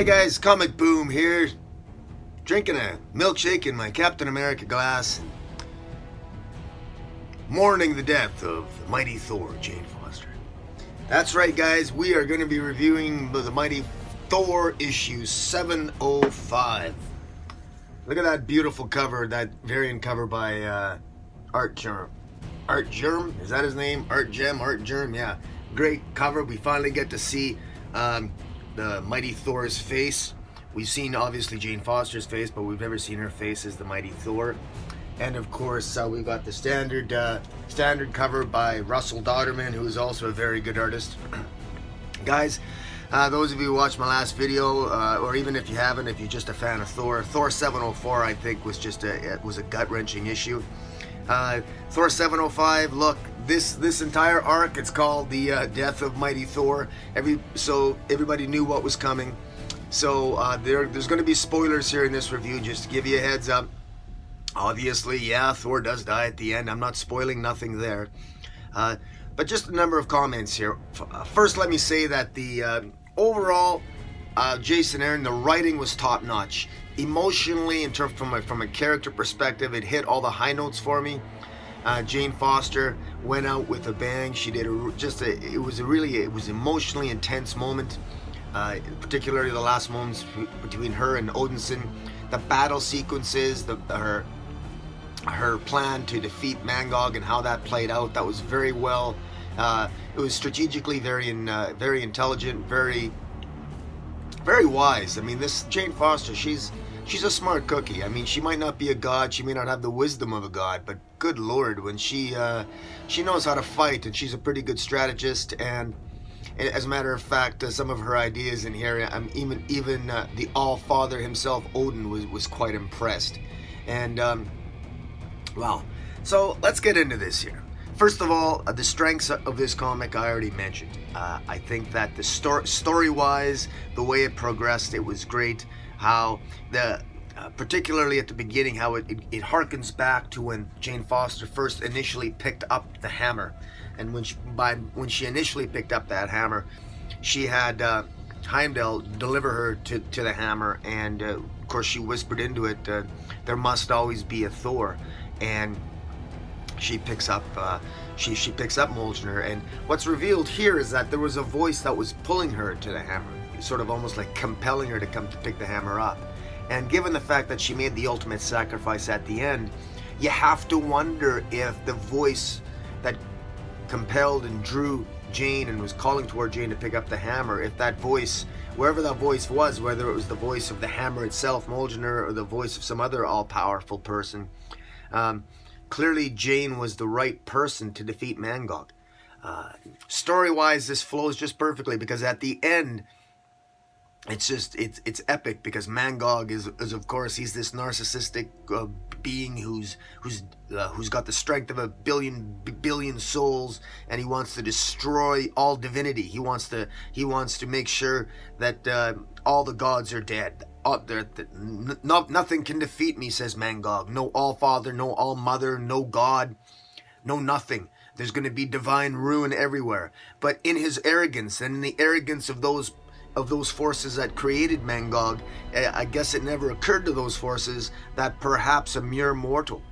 Hey guys, Comic Boom here, drinking a milkshake in my Captain America glass, mourning the death of the mighty Thor, Jane Foster. That's right guys, we are going to be reviewing the mighty Thor issue 705. Look at that beautiful cover, that variant cover by Art Germ. Art Germ? Is that his name? Art Germ, yeah. Great cover. We finally get to see the mighty Thor's face. We've seen obviously Jane Foster's face, but we've never seen her face as the mighty Thor. And of course we've got the standard cover by Russell Dodderman, who is also a very good artist. Guys, those of you who watched my last video, or even if you haven't, if you're just a fan of Thor 704 I think was just it was a gut-wrenching issue. Thor 705, look, this entire arc, it's called the death of mighty Thor. So everybody knew what was coming. So there's going to be spoilers here in this review, just to give you a heads up. Obviously, yeah, Thor does die at the end. I'm not spoiling nothing there. But just a number of comments here. First, let me say that the overall, Jason Aaron, the writing was top notch. Emotionally, in terms from a character perspective, it hit all the high notes for me. Jane Foster went out with a bang. She did it was emotionally intense moment, particularly the last moments between her and Odinson. The battle sequences, her plan to defeat Mangog and how that played out, that was very well. It was strategically very intelligent, very wise. I mean, this Jane Foster, she's a smart cookie. I mean, she might not be a god, she may not have the wisdom of a god, but good lord, when she knows how to fight, and she's a pretty good strategist. And as a matter of fact, some of her ideas in here, even the All-Father himself, Odin, was quite impressed. And well, so let's get into this here. First of all, the strengths of this comic I already mentioned. I think that the story-wise, the way it progressed, it was great. How particularly at the beginning, how it harkens back to when Jane Foster first initially picked up the hammer, and when she initially picked up that hammer, she had Heimdall deliver her to the hammer, and of course she whispered into it, "There must always be a Thor," and she picks up she picks up Mjolnir, and what's revealed here is that there was a voice that was pulling her to the hammer, sort of almost like compelling her to come to pick the hammer up. And given the fact that she made the ultimate sacrifice at the end, you have to wonder if the voice that compelled and drew Jane and was calling toward Jane to pick up the hammer, if that voice, wherever that voice was, whether it was the voice of the hammer itself, Mjolnir, or the voice of some other all-powerful person, clearly Jane was the right person to defeat Mangog. Story-wise, this flows just perfectly, because at the end, it's epic, because Mangog is of course, he's this narcissistic being who's got the strength of a billion souls, and he wants to destroy all divinity. He wants to make sure that all the gods are dead. Nothing can defeat me, says Mangog. No All-Father, no All-Mother, no God, no nothing. There's going to be divine ruin everywhere. But in his arrogance, and in the arrogance of those forces that created Mangog, I guess it never occurred to those forces that perhaps a mere mortal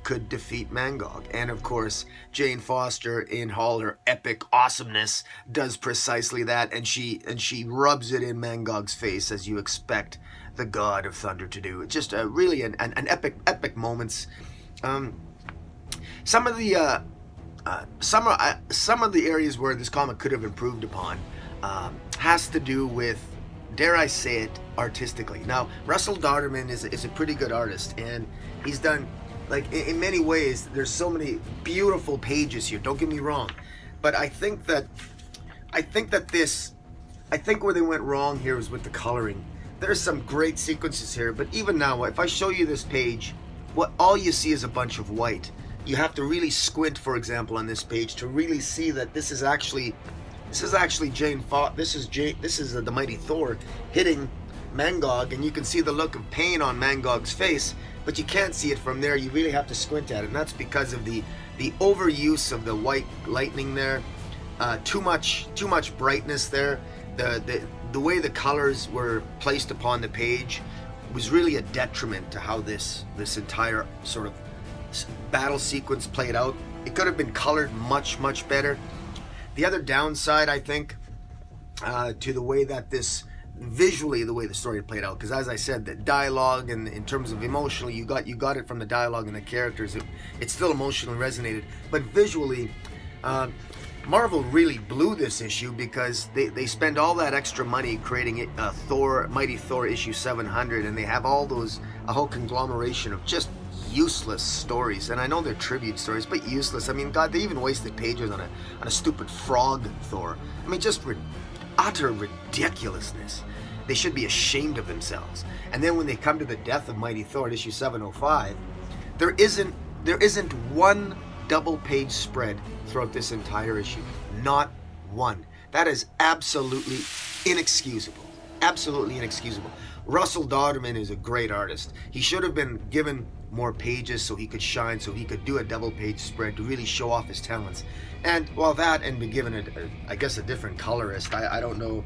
could defeat Mangog. And of course, Jane Foster, in all her epic awesomeness, does precisely that, and she rubs it in Mangog's face, as you expect the God of Thunder to do. It's just really an epic moments. Some of the areas where this comic could have improved upon has to do with, dare I say it, artistically. Now, Russell Dodderman is a pretty good artist, and he's done, like, in many ways, there's so many beautiful pages here, don't get me wrong, but I think where they went wrong here is with the coloring. There's some great sequences here, but even now, if I show you this page, all you see is a bunch of white. You have to really squint, for example, on this page to really see that this is actually Jane Foster. This is the mighty Thor hitting Mangog, and you can see the look of pain on Mangog's face, but you can't see it from there. You really have to squint at it, and that's because of the overuse of the white lightning there. Too much brightness there. the way the colors were placed upon the page was really a detriment to how this entire sort of battle sequence played out. It could have been colored much better. The other downside, I think, to the way that this visually, the way the story played out, because as I said, the dialogue and in terms of emotionally, you got it from the dialogue and the characters. It still emotionally resonated, but visually, Marvel really blew this issue because they spend all that extra money creating Thor, Mighty Thor issue 700, and they have a whole conglomeration of just useless stories. And I know they're tribute stories, but useless. I mean, God, they even wasted pages on a stupid frog Thor. I mean, just utter ridiculousness. They should be ashamed of themselves. And then when they come to the death of Mighty Thor at issue 705, there isn't one double-page spread throughout this entire issue. Not one. That is absolutely inexcusable. Absolutely inexcusable. Russell Dauterman is a great artist. He should have been given more pages so he could shine, so he could do a double-page spread to really show off his talents. And well, that and be given I guess a different colorist. I don't know.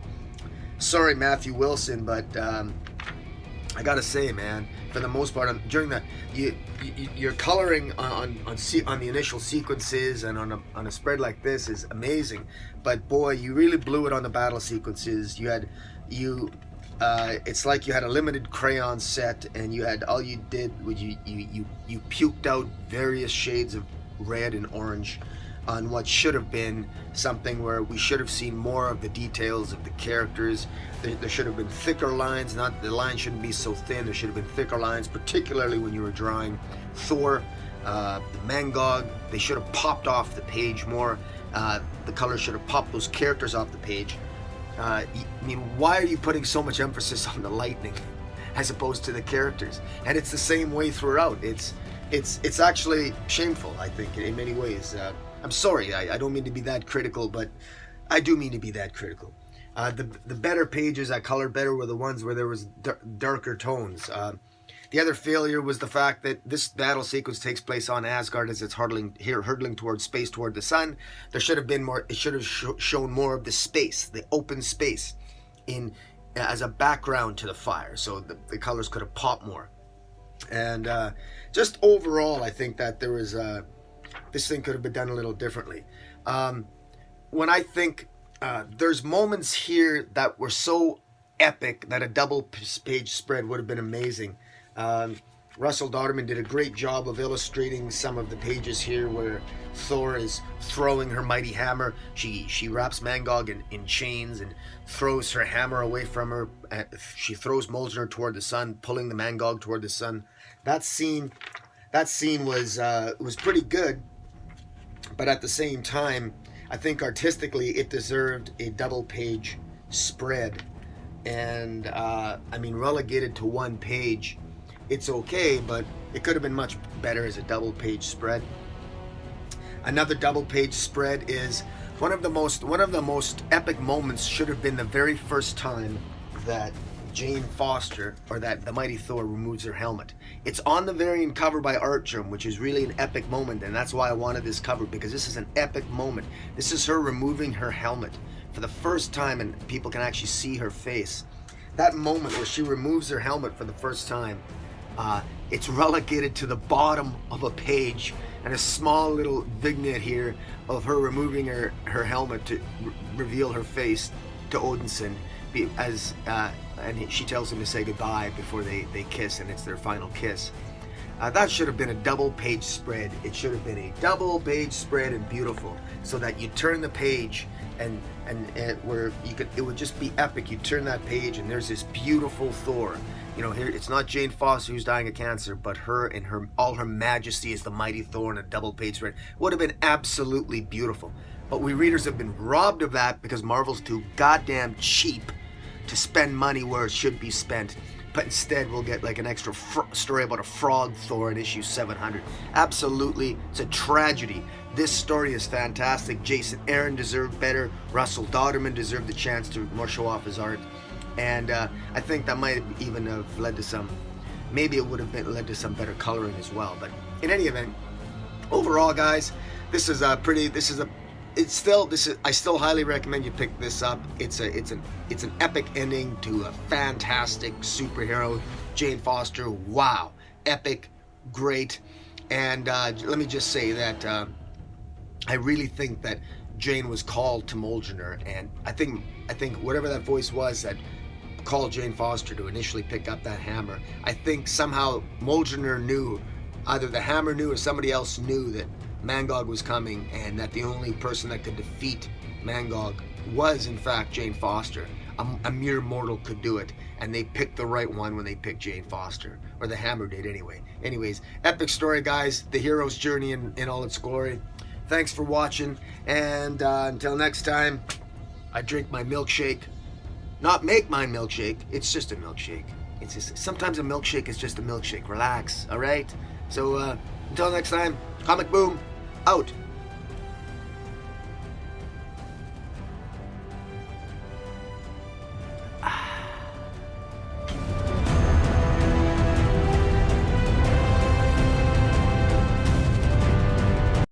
Sorry, Matthew Wilson, but I gotta say, man, for the most part, during your coloring on the initial sequences and on a spread like this is amazing. But boy, you really blew it on the battle sequences. It's like you had a limited crayon set, and all you did was you puked out various shades of red and orange on what should have been something where we should have seen more of the details of the characters. There should have been thicker lines. The lines shouldn't be so thin. There should have been thicker lines, particularly when you were drawing Thor, the Mangog. They should have popped off the page more. The color should have popped those characters off the page. I mean, why are you putting so much emphasis on the lightning as opposed to the characters? And it's the same way throughout. It's actually shameful, I think, in many ways. I'm sorry, I don't mean to be that critical, but I do mean to be that critical. The better pages that colored better were the ones where there was darker tones. The other failure was the fact that this battle sequence takes place on Asgard as it's hurtling towards space, toward the sun. There should have been more. It should have shown more of the space, the open space, as a background to the fire, so the colors could have popped more. And just overall, I think that there was this thing could have been done a little differently. When I think there's moments here that were so epic that a double-page spread would have been amazing. Russell Dauterman did a great job of illustrating some of the pages here where Thor is throwing her mighty hammer. She wraps Mangog in chains and throws her hammer away from her. She throws Mjolnir toward the sun, pulling the Mangog toward the sun. That scene was pretty good, but at the same time, I think artistically it deserved a double-page spread. And I mean, relegated to one page, it's okay, but it could have been much better as a double-page spread. Another double-page spread is one of the most epic moments. Should have been the very first time that Jane Foster, or that the Mighty Thor, removes her helmet. It's on the variant cover by Artgerm, which is really an epic moment, and that's why I wanted this cover, because this is an epic moment. This is her removing her helmet for the first time, and people can actually see her face. That moment where she removes her helmet for the first time, it's relegated to the bottom of a page, and a small little vignette here of her removing her helmet to reveal her face to Odinson, and she tells him to say goodbye before they kiss, and it's their final kiss. That should have been a double-page spread. It should have been a double-page spread and beautiful, so that you turn the page and where it would just be epic. You turn that page and there's this beautiful Thor. You know, here it's not Jane Foster who's dying of cancer, but her in all her majesty as the Mighty Thor in a double-page spread. Would have been absolutely beautiful. But we readers have been robbed of that because Marvel's too goddamn cheap to spend money where it should be spent. But instead we'll get like an extra story about a frog Thor in issue 700. Absolutely, it's a tragedy. This story is fantastic. Jason Aaron deserved better. Russell Dauterman deserved the chance to more show off his art. And I think that might even have led to some, maybe it would have led to some better coloring as well. But in any event, overall, guys, this is it's still I still highly recommend you pick this up. It's an epic ending to a fantastic superhero, Jane Foster. Wow, epic, great, and let me just say that I really think that Jane was called to Mjolnir, and I think whatever that voice was that called Jane Foster to initially pick up that hammer, I think somehow Mjolnir knew, either the hammer knew or somebody else knew, that Mangog was coming, and that the only person that could defeat Mangog was in fact Jane Foster. A mere mortal could do it, and they picked the right one when they picked Jane Foster, or the hammer did anyway. Anyways, epic story, guys. The hero's journey in all its glory. Thanks for watching, and until next time, I drink my milkshake. Not make my milkshake, it's just a milkshake. It's just, sometimes a milkshake is just a milkshake. Relax, all right? So until next time, Comic Boom, out.